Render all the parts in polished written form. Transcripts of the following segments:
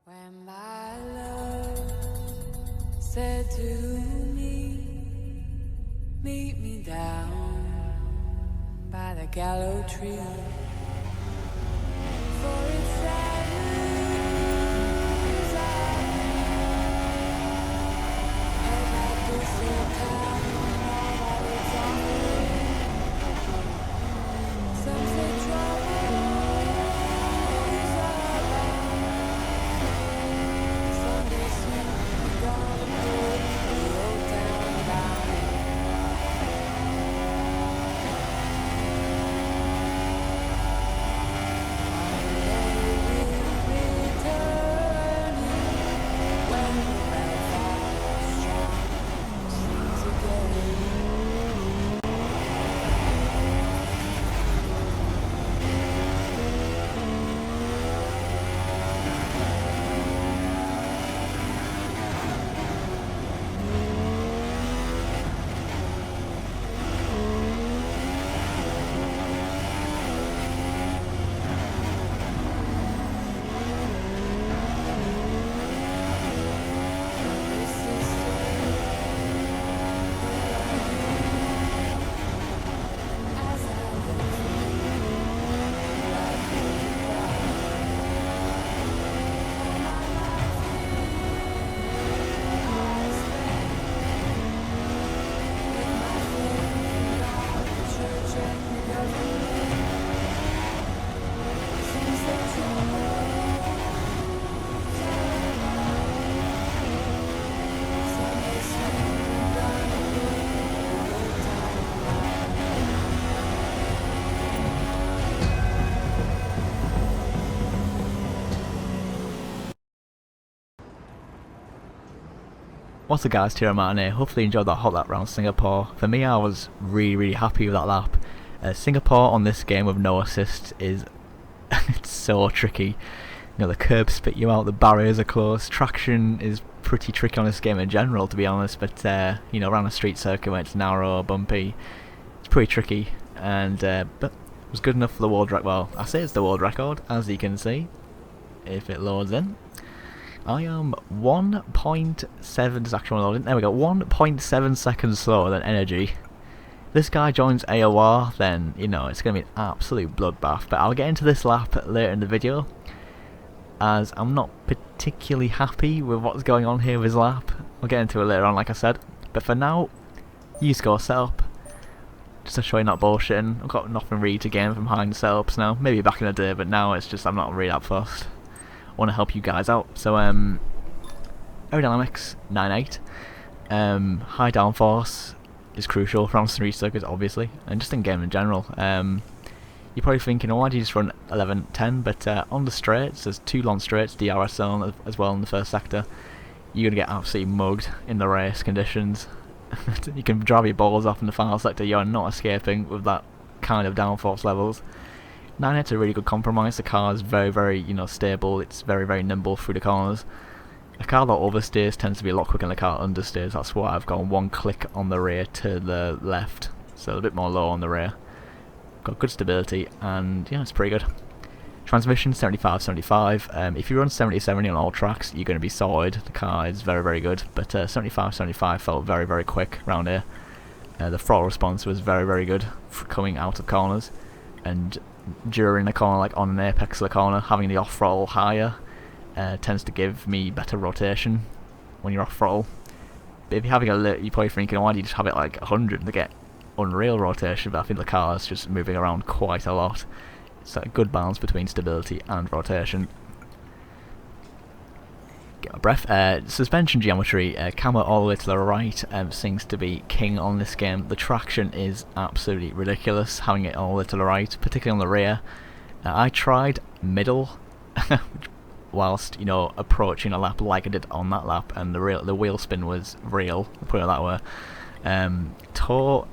When my love said to me, meet me down by the gallow tree, for it's sad news and at the same time, all it's on some say trouble is Sunday soon gonna put the old town down. What's up guys, Tira Martin here. Hopefully you enjoyed that Hotlap round Singapore. For me, I was really happy with that lap. Singapore on this game with no assist is it's so tricky. You know, the curbs spit you out, the barriers are close, traction is pretty tricky on this game in general to be honest, but you know, around a street circuit where it's narrow, bumpy, it's pretty tricky, and but it was good enough for the world record. Well, I say it's the world record, as you can see, if it loads in. I am 1.7, does actually load in? There we go, 1.7 seconds slower than Energy. This guy joins AOR, then, you know, it's going to be an absolute bloodbath. But I'll get into this lap later in the video, as I'm not particularly happy with what's going on here with his lap. I'll get into it later on, like I said. But for now, use score setup. Just to show you not bullshitting. I've got nothing really to gain from hiding setups now. Maybe back in the day, but now it's just, I'm not really that fussed. Want to help you guys out. So aerodynamics 9.8, high downforce is crucial from street circuits obviously, and just in game in general. You're probably thinking, oh, why do you just run 11.10? But on the straights, there's 2 long straights, DRS zone as well in the first sector. You're gonna get absolutely mugged in the race conditions. You can drive your balls off in the final sector. You're not escaping with that kind of downforce levels. 9.8's a really good compromise. The car is very, you know, stable. It's very nimble through the corners. A car that oversteers tends to be a lot quicker than a car that understeers. That's why I've gone 1 click on the rear to the left, so a bit more low on the rear. Got good stability, and yeah, it's pretty good. Transmission 75-75. If you run 70-70 on all tracks, you're going to be sorted. The car is very good, but 75-75 felt very quick around here. The throttle response was very good for coming out of corners, and during the corner, like on an apex of the corner, having the off throttle higher tends to give me better rotation when you're off throttle. But if you're having a lit, you're probably thinking, why do you just have it like 100 to get unreal rotation? But I think the car is just moving around quite a lot. It's a good balance between stability and rotation. Get my breath. Suspension geometry, camera all the way to the right seems to be king on this game. The traction is absolutely ridiculous, having it all the way to the right, particularly on the rear. I tried middle whilst, you know, approaching a lap like I did on that lap, and the wheel spin was real, put it that way. Toe,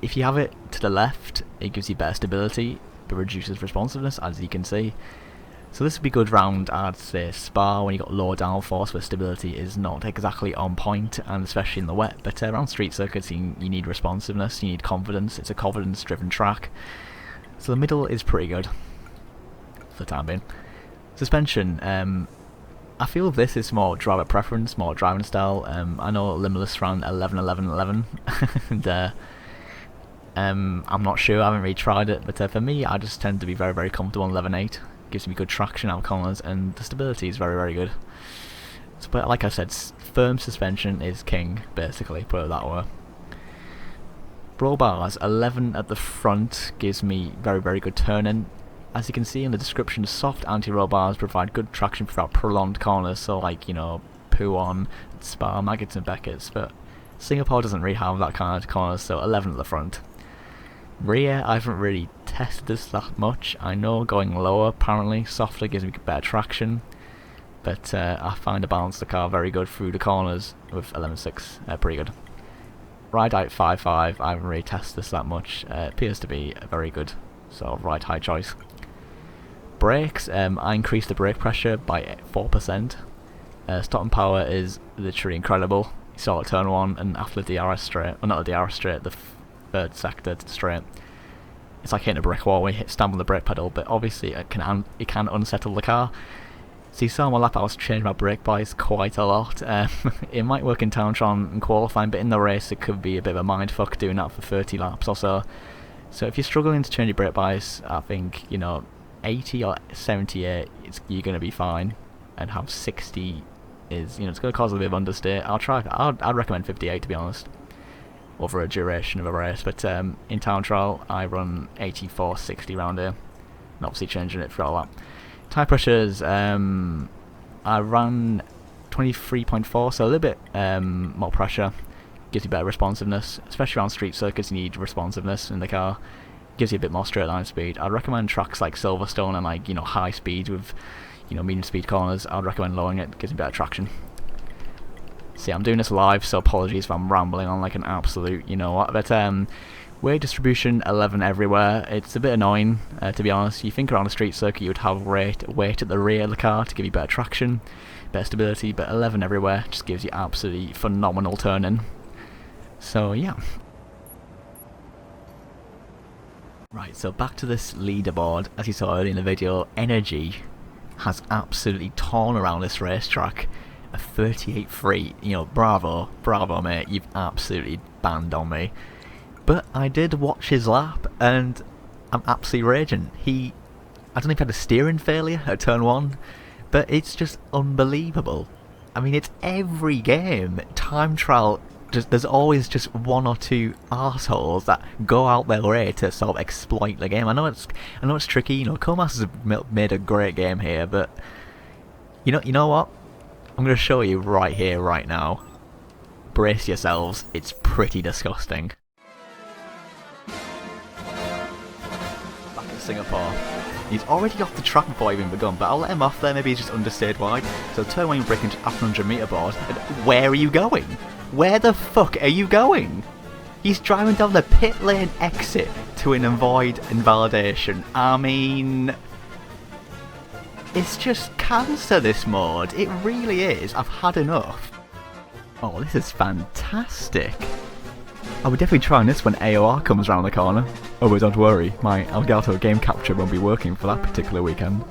if you have it to the left, it gives you better stability, but reduces responsiveness, as you can see. So this would be good round, I'd say, Spa, when you got low downforce where stability is not exactly on point, and especially in the wet. But around street circuits, you need responsiveness, you need confidence. It's a confidence-driven track. So the middle is pretty good for the time being. Suspension, I feel this is more driver preference, more driving style. I know Limitless ran 11, 11, 11, and I'm not sure, I haven't really tried it, but for me, I just tend to be very, very comfortable on 11.8. Gives me good traction out of corners, and the stability is very, very good. So, but like I said, firm suspension is king, basically, put it that way. Roll bars, 11 at the front, gives me very, very good turning. As you can see in the description, soft anti-roll bars provide good traction throughout prolonged corners, so like, you know, Poo-on, Spa, Maggots and Beckett's, but Singapore doesn't really have that kind of corners, so 11 at the front. Rear, I haven't really tested this that much. I know going lower, apparently, softer gives me better traction, but I find the balance of the car very good through the corners with 11.6, pretty good. Ride height 5.5, I haven't really tested this that much, appears to be a very good sort of ride height choice. Brakes, I increased the brake pressure by 4%. Stopping power is literally incredible. You saw it turn 1, and after the DRS straight, well not the DRS straight, the third sector straight, it's like hitting a brick wall when you stamp on the brake pedal, but obviously it can unsettle the car. So you saw on my lap I was changing my brake bias quite a lot. It might work in Towntron and qualifying, but in the race it could be a bit of a mindfuck doing that for 30 laps or so. So if you're struggling to change your brake bias, I think, you know, 80 or 78, you're going to be fine, and have 60 is, you know, it's going to cause a bit of understeer. I'd recommend 58 to be honest, over a duration of a race, but in town trial I run 84, 60 round here, and obviously changing it for all that. Tyre pressures, I ran 23.4, so a little bit more pressure, gives you better responsiveness, especially around street circuits. You need responsiveness in the car, gives you a bit more straight line speed. I'd recommend tracks like Silverstone and like, you know, high speed with, you know, medium speed corners. I'd recommend lowering it, gives you better traction. See, I'm doing this live, so apologies if I'm rambling on like an absolute, you know what, but weight distribution 11 everywhere. It's a bit annoying, to be honest. You think around a street circuit you would have weight at the rear of the car to give you better traction, better stability, but 11 everywhere just gives you absolutely phenomenal turning. So yeah. Right, so back to this leaderboard. As you saw earlier in the video, Energy has absolutely torn around this racetrack. A 38.3, you know, bravo mate, you've absolutely banned on me. But I did watch his lap, and I'm absolutely raging. I don't know if he had a steering failure at turn 1, but it's just unbelievable. I mean, it's every game, time trial, there's always just one or two arseholes that go out their way to sort of exploit the game. I know it's tricky, you know, Comas has made a great game here, but you know what? I'm going to show you right here, right now. Brace yourselves, it's pretty disgusting. Back in Singapore. He's already off the track before I've even begun, but I'll let him off there, maybe he's just understeered wide. So turn 1 braking after 100 metre board, and where are you going? Where the fuck are you going? He's driving down the pit lane exit to avoid invalidation. I mean, it's just cancer, this mode. It really is. I've had enough. Oh, this is fantastic. I'll be definitely trying this when AOR comes around the corner. Oh, but don't worry, my Elgato game capture won't be working for that particular weekend.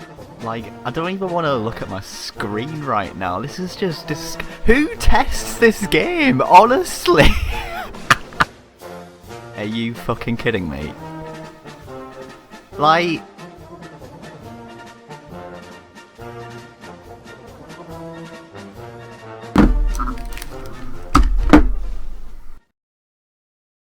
Like, I don't even want to look at my screen right now. This is just who tests this game, honestly? Are you fucking kidding me? Like,